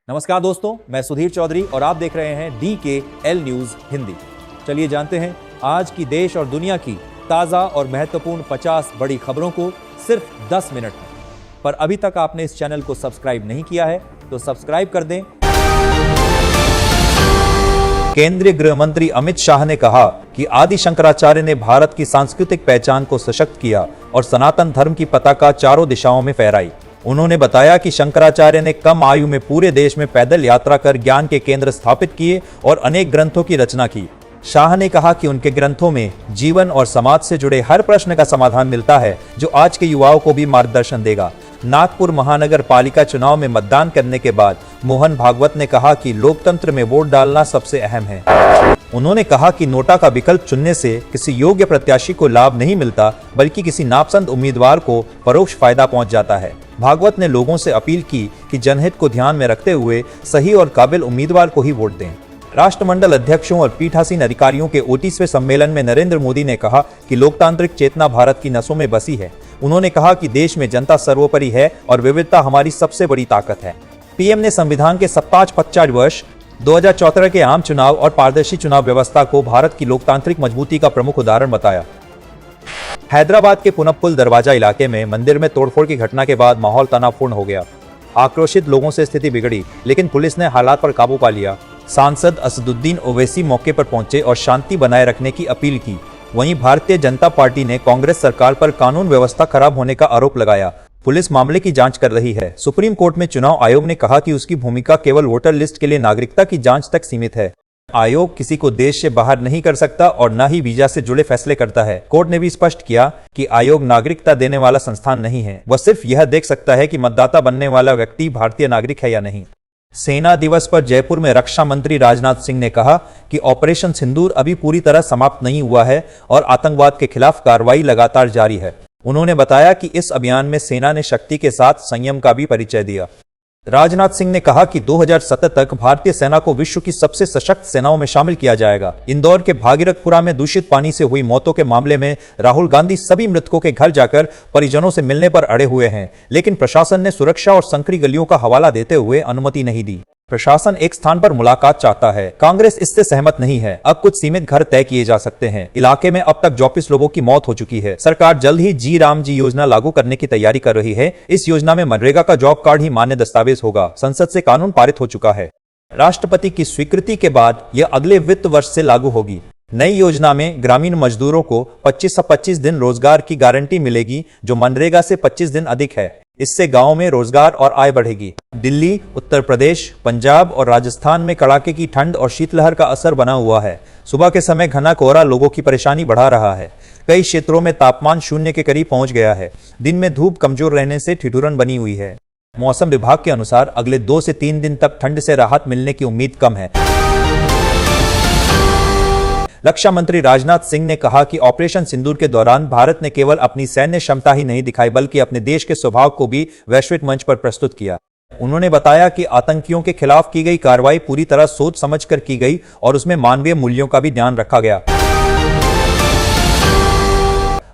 नमस्कार दोस्तों, मैं सुधीर चौधरी और आप देख रहे हैं DKL न्यूज हिंदी। चलिए जानते हैं आज की देश और दुनिया की ताजा और महत्वपूर्ण 50 बड़ी खबरों को सिर्फ 10 मिनट में। पर अभी तक आपने इस चैनल को सब्सक्राइब नहीं किया है तो सब्सक्राइब कर दें। केंद्रीय गृह मंत्री अमित शाह ने कहा कि आदि शंकराचार्य ने भारत की सांस्कृतिक पहचान को सशक्त किया और सनातन धर्म की पताका चारों दिशाओं में फहराई। उन्होंने बताया कि शंकराचार्य ने कम आयु में पूरे देश में पैदल यात्रा कर ज्ञान के केंद्र स्थापित किए और अनेक ग्रंथों की रचना की। शाह ने कहा कि उनके ग्रंथों में जीवन और समाज से जुड़े हर प्रश्न का समाधान मिलता है, जो आज के युवाओं को भी मार्गदर्शन देगा। नागपुर महानगर पालिका चुनाव में मतदान करने के बाद मोहन भागवत ने कहा कि लोकतंत्र में वोट डालना सबसे अहम है। उन्होंने कहा कि नोटा का विकल्प चुनने से किसी योग्य प्रत्याशी को लाभ नहीं मिलता, बल्कि किसी नापसंद उम्मीदवार को परोक्ष फायदा पहुंच जाता है। भागवत ने लोगों से अपील की कि जनहित को ध्यान में रखते हुए सही और काबिल उम्मीदवार को ही वोट दें। राष्ट्रमंडल अध्यक्षों और पीठासीन अधिकारियों के 29वें सम्मेलन में नरेंद्र मोदी ने कहा कि लोकतांत्रिक चेतना भारत की नसों में बसी है। उन्होंने कहा कि देश में जनता सर्वोपरि है और विविधता हमारी सबसे बड़ी ताकत है। पीएम ने संविधान के 50 वर्ष 2014 के आम चुनाव और पारदर्शी चुनाव व्यवस्था को भारत की लोकतांत्रिक मजबूती का प्रमुख उदाहरण बताया। हैदराबाद के पुनप्पुल दरवाजा इलाके में मंदिर में तोड़फोड़ की घटना के बाद माहौल तनावपूर्ण हो गया। आक्रोशित लोगों से स्थिति बिगड़ी, लेकिन पुलिस ने हालात पर काबू पा लिया। सांसद असदुद्दीन ओवैसी मौके पर पहुंचे और शांति बनाए रखने की अपील की। वहीं भारतीय जनता पार्टी ने कांग्रेस सरकार पर कानून व्यवस्था खराब होने का आरोप लगाया। पुलिस मामले की जांच कर रही है। सुप्रीम कोर्ट में चुनाव आयोग ने कहा कि उसकी भूमिका केवल वोटर लिस्ट के लिए नागरिकता की जांच तक सीमित है। आयोग किसी को देश से बाहर नहीं कर सकता और न ही वीजा से जुड़े फैसले करता है। कोर्ट ने भी स्पष्ट किया कि आयोग नागरिकता देने वाला संस्थान नहीं है। वह सिर्फ यह देख सकता है कि मतदाता बनने वाला व्यक्ति भारतीय नागरिक है या नहीं। सेना दिवस पर जयपुर में रक्षा मंत्री राजनाथ सिंह ने कहा कि ऑपरेशन सिंदूर अभी पूरी तरह समाप्त नहीं हुआ है और आतंकवाद के खिलाफ कार्रवाई लगातार जारी है। उन्होंने बताया कि इस अभियान में सेना ने शक्ति के साथ संयम का भी परिचय दिया। राजनाथ सिंह ने कहा कि 2070 तक भारतीय सेना को विश्व की सबसे सशक्त सेनाओं में शामिल किया जाएगा। इंदौर के भागीरथपुरा में दूषित पानी से हुई मौतों के मामले में राहुल गांधी सभी मृतकों के घर जाकर परिजनों से मिलने पर अड़े हुए हैं, लेकिन प्रशासन ने सुरक्षा और संकरी गलियों का हवाला देते हुए अनुमति नहीं दी। प्रशासन एक स्थान पर मुलाकात चाहता है। कांग्रेस इससे सहमत नहीं है। अब कुछ सीमित घर तय किए जा सकते हैं। इलाके में अब तक 24 लोगों की मौत हो चुकी है। सरकार जल्द ही जी राम जी योजना लागू करने की तैयारी कर रही है। इस योजना में मनरेगा का जॉब कार्ड ही मान्य दस्तावेज होगा। संसद से कानून पारित हो चुका है। राष्ट्रपति की स्वीकृति के बाद यह अगले वित्त वर्ष से लागू होगी। नई योजना में ग्रामीण मजदूरों को 25 से 25 दिन रोजगार की गारंटी मिलेगी, जो मनरेगा से 25 दिन अधिक है। इससे गांवों में रोजगार और आय बढ़ेगी। दिल्ली, उत्तर प्रदेश, पंजाब और राजस्थान में कड़ाके की ठंड और शीतलहर का असर बना हुआ है। सुबह के समय घना कोहरा लोगों की परेशानी बढ़ा रहा है। कई क्षेत्रों में तापमान शून्य के करीब पहुंच गया है। दिन में धूप कमजोर रहने से ठिठुरन बनी हुई है। मौसम विभाग के अनुसार अगले 2 से 3 दिन तक ठंड से राहत मिलने की उम्मीद कम है। रक्षा मंत्री राजनाथ सिंह ने कहा कि ऑपरेशन सिंदूर के दौरान भारत ने केवल अपनी सैन्य क्षमता ही नहीं दिखाई, बल्कि अपने देश के स्वभाव को भी वैश्विक मंच पर प्रस्तुत किया। उन्होंने बताया कि आतंकियों के खिलाफ की गई कार्रवाई पूरी तरह सोच समझकर की गई और उसमें मानवीय मूल्यों का भी ध्यान रखा गया।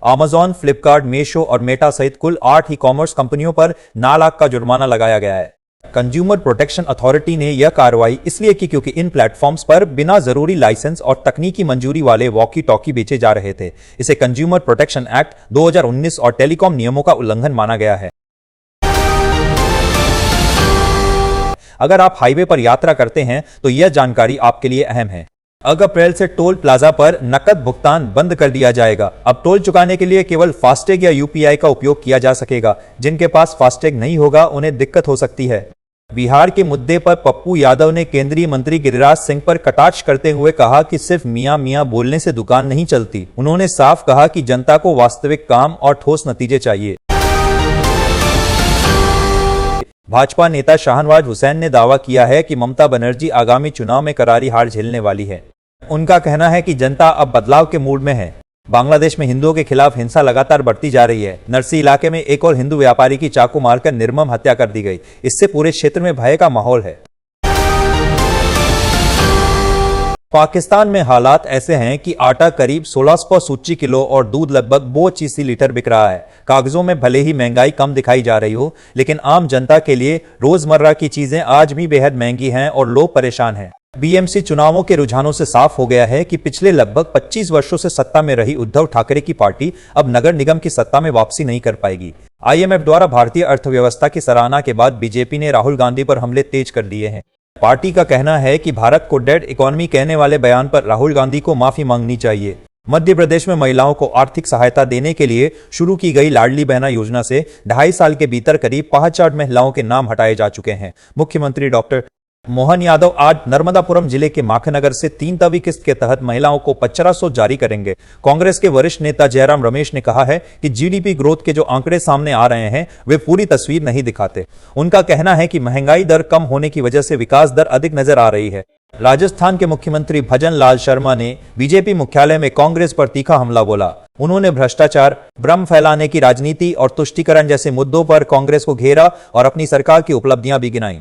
अमेज़न, फ्लिपकार्ट, मीशो और मेटा सहित कुल 8 ई-कॉमर्स कंपनियों पर 9 लाख का जुर्माना लगाया गया है। कंज्यूमर प्रोटेक्शन अथॉरिटी ने यह कार्रवाई इसलिए की क्योंकि इन प्लेटफॉर्म्स पर बिना जरूरी लाइसेंस और तकनीकी मंजूरी वाले वॉकी टॉकी बेचे जा रहे थे। इसे कंज्यूमर प्रोटेक्शन एक्ट 2019 और टेलीकॉम नियमों का उल्लंघन माना गया है। अगर आप हाईवे पर यात्रा करते हैं तो यह जानकारी आपके लिए अहम है। अप्रैल से टोल प्लाजा पर नकद भुगतान बंद कर दिया जाएगा। अब टोल चुकाने के लिए केवल फास्टैग या यूपीआई का उपयोग किया जा सकेगा। जिनके पास फास्टैग नहीं होगा उन्हें दिक्कत हो सकती है। बिहार के मुद्दे पर पप्पू यादव ने केंद्रीय मंत्री गिरिराज सिंह पर कटाक्ष करते हुए कहा कि सिर्फ मियां मियां बोलने से दुकान नहीं चलती। उन्होंने साफ कहा कि जनता को वास्तविक काम और ठोस नतीजे चाहिए। भाजपा नेता शाहनवाज हुसैन ने दावा किया है कि ममता बनर्जी आगामी चुनाव में करारी हार झेलने वाली है। उनका कहना है कि जनता अब बदलाव के मूड में है। बांग्लादेश में हिंदुओं के खिलाफ हिंसा लगातार बढ़ती जा रही है। नरसी इलाके में एक और हिंदू व्यापारी की चाकू मारकर निर्मम हत्या कर दी गई। इससे पूरे क्षेत्र में भय का माहौल है। पाकिस्तान में हालात ऐसे हैं कि आटा करीब 1680 किलो और दूध लगभग 82 लीटर बिक रहा है। कागजों में भले ही महंगाई कम दिखाई जा रही हो, लेकिन आम जनता के लिए रोजमर्रा की चीजें आज भी बेहद महंगी हैं और लोग परेशान हैं। बीएमसी चुनावों के रुझानों से साफ हो गया है कि पिछले लगभग 25 वर्षों से सत्ता में रही उद्धव ठाकरे की पार्टी अब नगर निगम की सत्ता में वापसी नहीं कर पाएगी। आईएमएफ द्वारा भारतीय अर्थव्यवस्था की सराहना के बाद बीजेपी ने राहुल गांधी पर हमले तेज कर दिए हैं। पार्टी का कहना है कि भारत को डेड इकोनॉमी कहने वाले बयान पर राहुल गांधी को माफी मांगनी चाहिए। मध्य प्रदेश में महिलाओं को आर्थिक सहायता देने के लिए शुरू की गई लाडली बहना योजना से 2.5 साल के भीतर करीब 65 महिलाओं के नाम हटाए जा चुके हैं। मुख्यमंत्री डॉक्टर मोहन यादव आज नर्मदापुरम जिले के माखनगर से 3वीं किस्त के तहत महिलाओं को 1500 जारी करेंगे। कांग्रेस के वरिष्ठ नेता जयराम रमेश ने कहा है कि जीडीपी ग्रोथ के जो आंकड़े सामने आ रहे हैं वे पूरी तस्वीर नहीं दिखाते। उनका कहना है कि महंगाई दर कम होने की वजह से विकास दर अधिक नजर आ रही है। राजस्थान के मुख्यमंत्री भजन लाल शर्मा ने बीजेपी मुख्यालय में कांग्रेस पर तीखा हमला बोला। उन्होंने भ्रष्टाचार, भ्रम फैलाने की राजनीति और तुष्टीकरण जैसे मुद्दों पर कांग्रेस को घेरा और अपनी सरकार की उपलब्धियां भी गिनाई।